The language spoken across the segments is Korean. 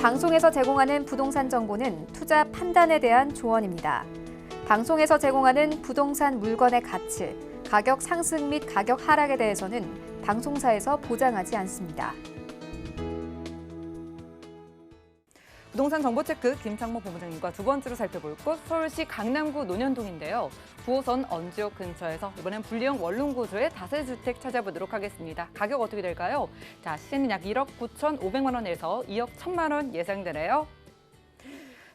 방송에서 제공하는 부동산 정보는 투자 판단에 대한 조언입니다. 방송에서 제공하는 부동산 물건의 가치, 가격 상승 및 가격 하락에 대해서는 방송사에서 보장하지 않습니다. 부동산 정보체크 김창모 본부장님과 두 번째로 살펴볼 곳 서울시 강남구 논현동인데요. 9호선 언지역 근처에서 이번엔 분리형 원룸 구조의 다세주택 찾아보도록 하겠습니다. 가격 어떻게 될까요? 자, 시세는 약 1억 9,500만 원에서 2억 1,000만 원 예상되네요.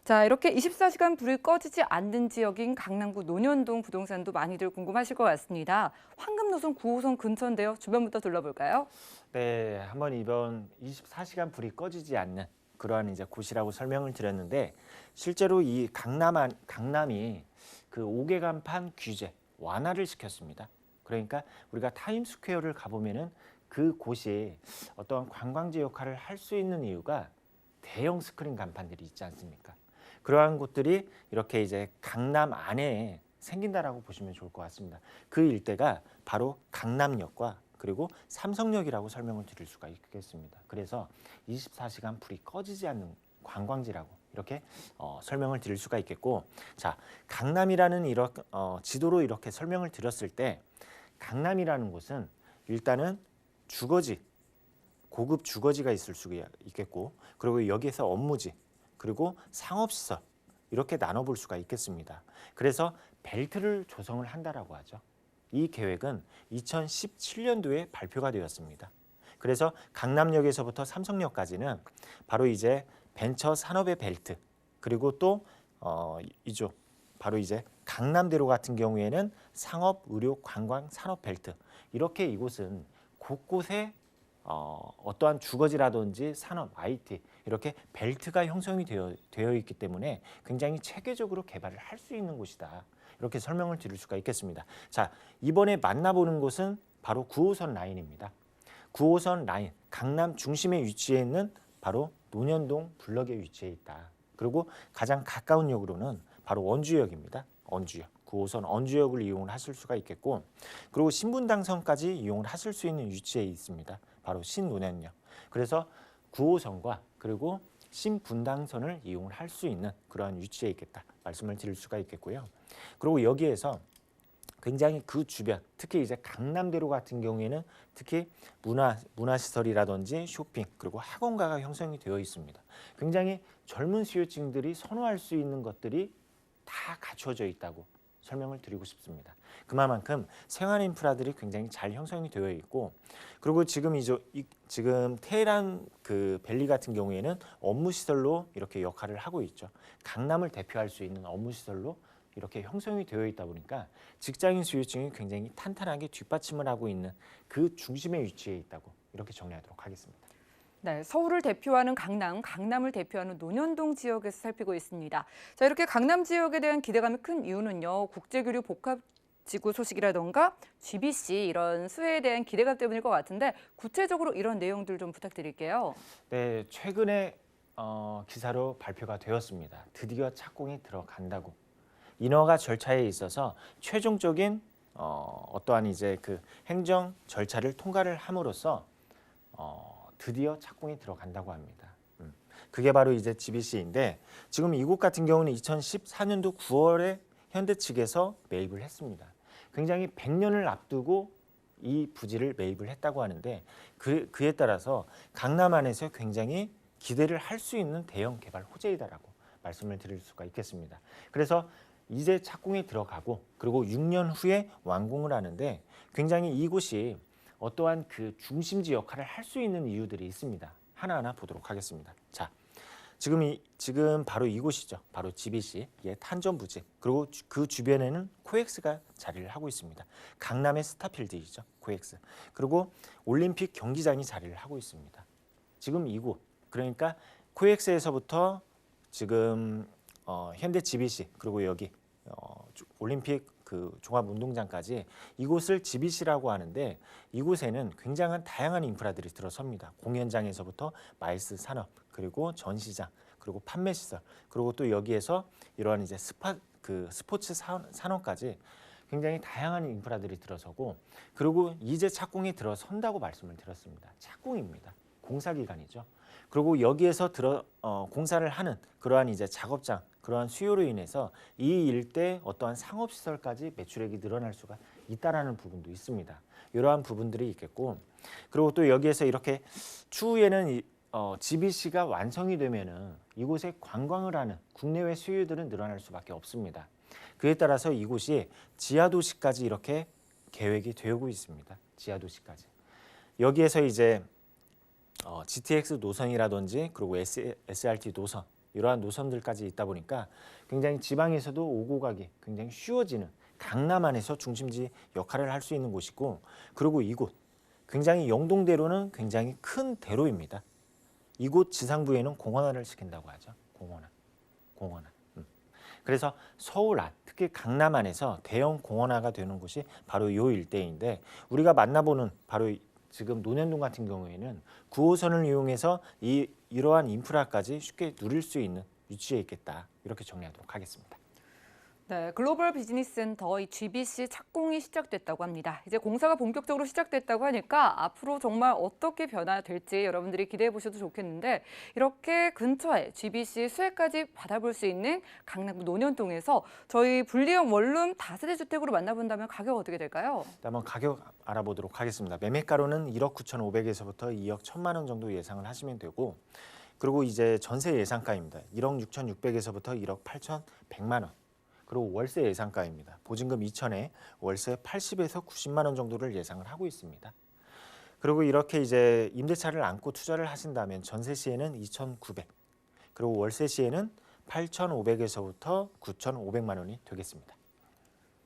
자, 이렇게 24시간 불이 꺼지지 않는 지역인 강남구 논현동 부동산도 많이들 궁금하실 것 같습니다. 황금노선 9호선 근처인데요. 주변부터 둘러볼까요? 네, 한번 이번 24시간 불이 꺼지지 않는 그러한 이제 곳이라고 설명을 드렸는데, 실제로 이 강남이 그 5개 간판 규제 완화를 시켰습니다. 그러니까 우리가 타임스퀘어를 가보면은 그 곳이 어떤 관광지 역할을 할 수 있는 이유가 대형 스크린 간판들이 있지 않습니까? 그러한 곳들이 이렇게 이제 강남 안에 생긴다라고 보시면 좋을 것 같습니다. 그 일대가 바로 강남역과 그리고 삼성역이라고 설명을 드릴 수가 있겠습니다. 그래서 24시간 불이 꺼지지 않는 관광지라고 이렇게 설명을 드릴 수가 있겠고, 자, 강남이라는 지도로 이렇게 설명을 드렸을 때 강남이라는 곳은 일단은 주거지, 고급 주거지가 있을 수가 있겠고, 그리고 여기에서 업무지, 그리고 상업시설 이렇게 나눠볼 수가 있겠습니다. 그래서 벨트를 조성을 한다라고 하죠. 이 계획은 2017년도에 발표가 되었습니다. 그래서 강남역에서부터 삼성역까지는 바로 이제 벤처 산업의 벨트, 그리고 또 이쪽 바로 이제 강남대로 같은 경우에는 상업, 의료, 관광, 산업 벨트, 이렇게 이곳은 곳곳에 어떠한 주거지라든지 산업, IT 이렇게 벨트가 형성이 되어 있기 때문에 굉장히 체계적으로 개발을 할 수 있는 곳이다. 이렇게 설명을 드릴 수가 있겠습니다. 자, 이번에 만나보는 곳은 바로 9호선 라인입니다. 9호선 라인, 강남 중심에 위치해 있는 바로 논현동 블럭에 위치해 있다. 그리고 가장 가까운 역으로는 바로 원주역입니다. 원주역, 9호선 원주역을 이용을 하실 수가 있겠고, 그리고 신분당선까지 이용을 하실 수 있는 위치에 있습니다. 바로 신논현역. 그래서 9호선과 그리고 신분당선을 이용을 할 수 있는 그러한 위치에 있겠다 말씀을 드릴 수가 있겠고요. 그리고 여기에서 굉장히 그 주변, 특히 이제 강남대로 같은 경우에는 특히 문화시설이라든지 쇼핑, 그리고 학원가가 형성이 되어 있습니다. 굉장히 젊은 수요층들이 선호할 수 있는 것들이 다 갖춰져 있다고 설명을 드리고 싶습니다. 그만큼 생활 인프라들이 굉장히 잘 형성이 되어 있고, 그리고 지금 테헤란 그 밸리 같은 경우에는 업무 시설로 이렇게 역할을 하고 있죠. 강남을 대표할 수 있는 업무 시설로 이렇게 형성이 되어 있다 보니까 직장인 수요층이 굉장히 탄탄하게 뒷받침을 하고 있는 그 중심에 위치해 있다고 이렇게 정리하도록 하겠습니다. 네, 서울을 대표하는 강남, 강남을 대표하는 논현동 지역에서 살피고 있습니다. 자, 이렇게 강남 지역에 대한 기대감이 큰 이유는요, 국제교류 복합지구 소식이라던가 GBC 이런 수혜에 대한 기대감 때문일 것 같은데, 구체적으로 이런 내용들 좀 부탁드릴게요. 네, 최근에 기사로 발표가 되었습니다. 드디어 착공이 들어간다고. 인허가 절차에 있어서 최종적인 어떠한 이제 그 행정 절차를 통과를 함으로써 드디어 착공이 들어간다고 합니다. 그게 바로 이제 GBC인데, 지금 이곳 같은 경우는 2014년도 9월에 현대 측에서 매입을 했습니다. 굉장히 100년을 앞두고 이 부지를 매입을 했다고 하는데, 그에 따라서 강남 안에서 굉장히 기대를 할 수 있는 대형 개발 호재이다라고 말씀을 드릴 수가 있겠습니다. 그래서 이제 착공이 들어가고, 그리고 6년 후에 완공을 하는데, 굉장히 이곳이 어떠한 그 중심지 역할을 할 수 있는 이유들이 있습니다. 하나하나 보도록 하겠습니다. 자, 지금 바로 이곳이죠. 바로 GBC의 탄전 부지. 그리고 그 주변에는 코엑스가 자리를 하고 있습니다. 강남의 스타필드이죠. 코엑스. 그리고 올림픽 경기장이 자리를 하고 있습니다. 지금 이곳, 그러니까 코엑스에서부터 지금 현대 GBC, 그리고 여기 올림픽 그 종합운동장까지 이곳을 GBC라고 하는데, 이곳에는 굉장한 다양한 인프라들이 들어섭니다. 공연장에서부터 마일스 산업, 그리고 전시장, 그리고 판매 시설, 그리고 또 여기에서 이러한 이제 스포츠 산업까지 굉장히 다양한 인프라들이 들어서고, 그리고 이제 착공이 들어선다고 말씀을 드렸습니다. 착공입니다. 공사 기간이죠. 그리고 여기에서 공사를 하는 그러한 이제 작업장, 그러한 수요로 인해서 이 일대 어떠한 상업시설까지 매출액이 늘어날 수가 있다라는 부분도 있습니다. 이러한 부분들이 있겠고, 그리고 또 여기에서 이렇게 추후에는 GBC가 완성이 되면은 이곳에 관광을 하는 국내외 수요들은 늘어날 수밖에 없습니다. 그에 따라서 이곳이 지하도시까지 이렇게 계획이 되고 있습니다. 지하도시까지. 여기에서 이제 GTX 노선이라든지 그리고 SRT 노선 이러한 노선들까지 있다 보니까 굉장히 지방에서도 오고 가기 굉장히 쉬워지는 강남 안에서 중심지 역할을 할 수 있는 곳이고, 그리고 이곳 굉장히 영동대로는 굉장히 큰 대로입니다. 이곳 지상부에는 공원화를 시킨다고 하죠. 공원화. 그래서 서울 안, 특히 강남 안에서 대형 공원화가 되는 곳이 바로 이 일대인데, 우리가 만나보는 바로 지금 논현동 같은 경우에는 9호선을 이용해서 이러한 인프라까지 쉽게 누릴 수 있는 위치에 있겠다. 이렇게 정리하도록 하겠습니다. 네, 글로벌 비즈니스 센터 이 GBC 착공이 시작됐다고 합니다. 이제 공사가 본격적으로 시작됐다고 하니까 앞으로 정말 어떻게 변화될지 여러분들이 기대해 보셔도 좋겠는데, 이렇게 근처에 GBC 수혜까지 받아볼 수 있는 강남구 논현동에서 저희 분리형 원룸 다세대 주택으로 만나본다면 가격 어떻게 될까요? 한번 가격 알아보도록 하겠습니다. 매매가로는 1억 9,500에서부터 2억 1,000만 원 정도 예상을 하시면 되고, 그리고 이제 전세 예상가입니다. 1억 6,600에서부터 1억 8,100만 원. 그리고 월세 예상가입니다. 보증금 2천에 월세 80에서 90만 원 정도를 예상을 하고 있습니다. 그리고 이렇게 이제 임대차를 안고 투자를 하신다면 전세 시에는 2,900, 그리고 월세 시에는 8,500에서부터 9,500만 원이 되겠습니다.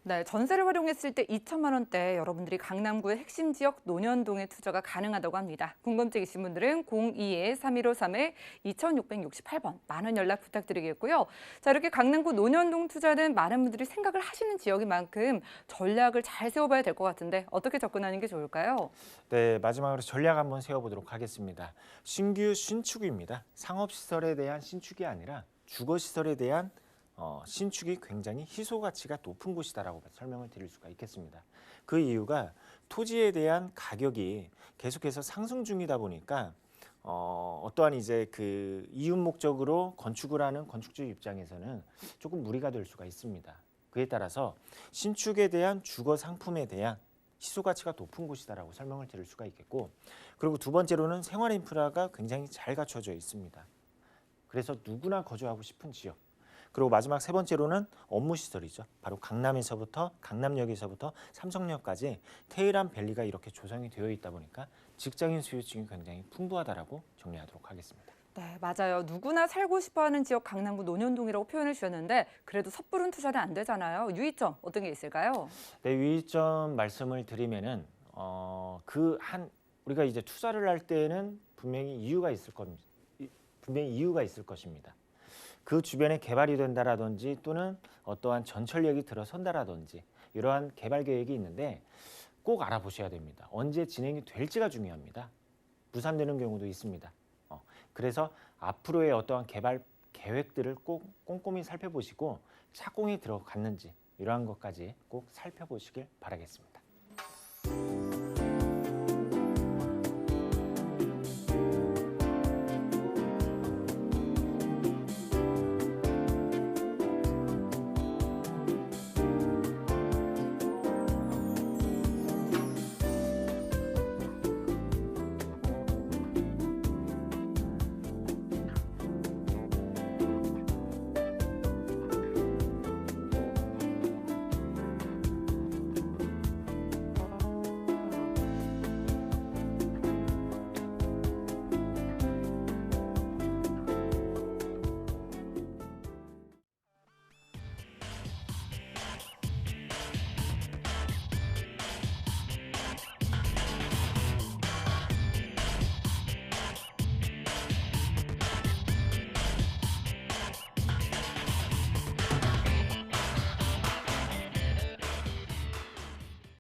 네, 전세를 활용했을 때 2천만 원대 여러분들이 강남구의 핵심 지역 논현동에 투자가 가능하다고 합니다. 궁금증 있으신 분들은 02-3153-2668번 많은 연락 부탁드리겠고요. 자, 이렇게 강남구 논현동 투자는 많은 분들이 생각을 하시는 지역인 만큼 전략을 잘 세워봐야 될 것 같은데 어떻게 접근하는 게 좋을까요? 네, 마지막으로 전략 한번 세워보도록 하겠습니다. 신규 신축입니다. 상업시설에 대한 신축이 아니라 주거시설에 대한 신축이 굉장히 희소 가치가 높은 곳이다라고 설명을 드릴 수가 있겠습니다. 그 이유가 토지에 대한 가격이 계속해서 상승 중이다 보니까 어떠한 이제 그 이윤 목적으로 건축을 하는 건축주 입장에서는 조금 무리가 될 수가 있습니다. 그에 따라서 신축에 대한 주거 상품에 대한 희소 가치가 높은 곳이다라고 설명을 드릴 수가 있겠고, 그리고 두 번째로는 생활 인프라가 굉장히 잘 갖춰져 있습니다. 그래서 누구나 거주하고 싶은 지역. 그리고 마지막 세 번째로는 업무 시설이죠. 바로 강남역에서부터 삼성역까지 테헤란 밸리가 이렇게 조성이 되어 있다 보니까 직장인 수요층이 굉장히 풍부하다라고 정리하도록 하겠습니다. 네, 맞아요. 누구나 살고 싶어하는 지역 강남구 논현동이라고 표현을 주셨는데 그래도 섣부른 투자는 안 되잖아요. 유의점 어떤 게 있을까요? 네, 유의점 말씀을 드리면은 우리가 이제 투자를 할 때에는 분명히 이유가 있을 것입니다. 그 주변에 개발이 된다라든지 또는 어떠한 전철역이 들어선다라든지 이러한 개발 계획이 있는데 꼭 알아보셔야 됩니다. 언제 진행이 될지가 중요합니다. 무산되는 경우도 있습니다. 그래서 앞으로의 어떠한 개발 계획들을 꼭 꼼꼼히 살펴보시고 착공이 들어갔는지 이러한 것까지 꼭 살펴보시길 바라겠습니다.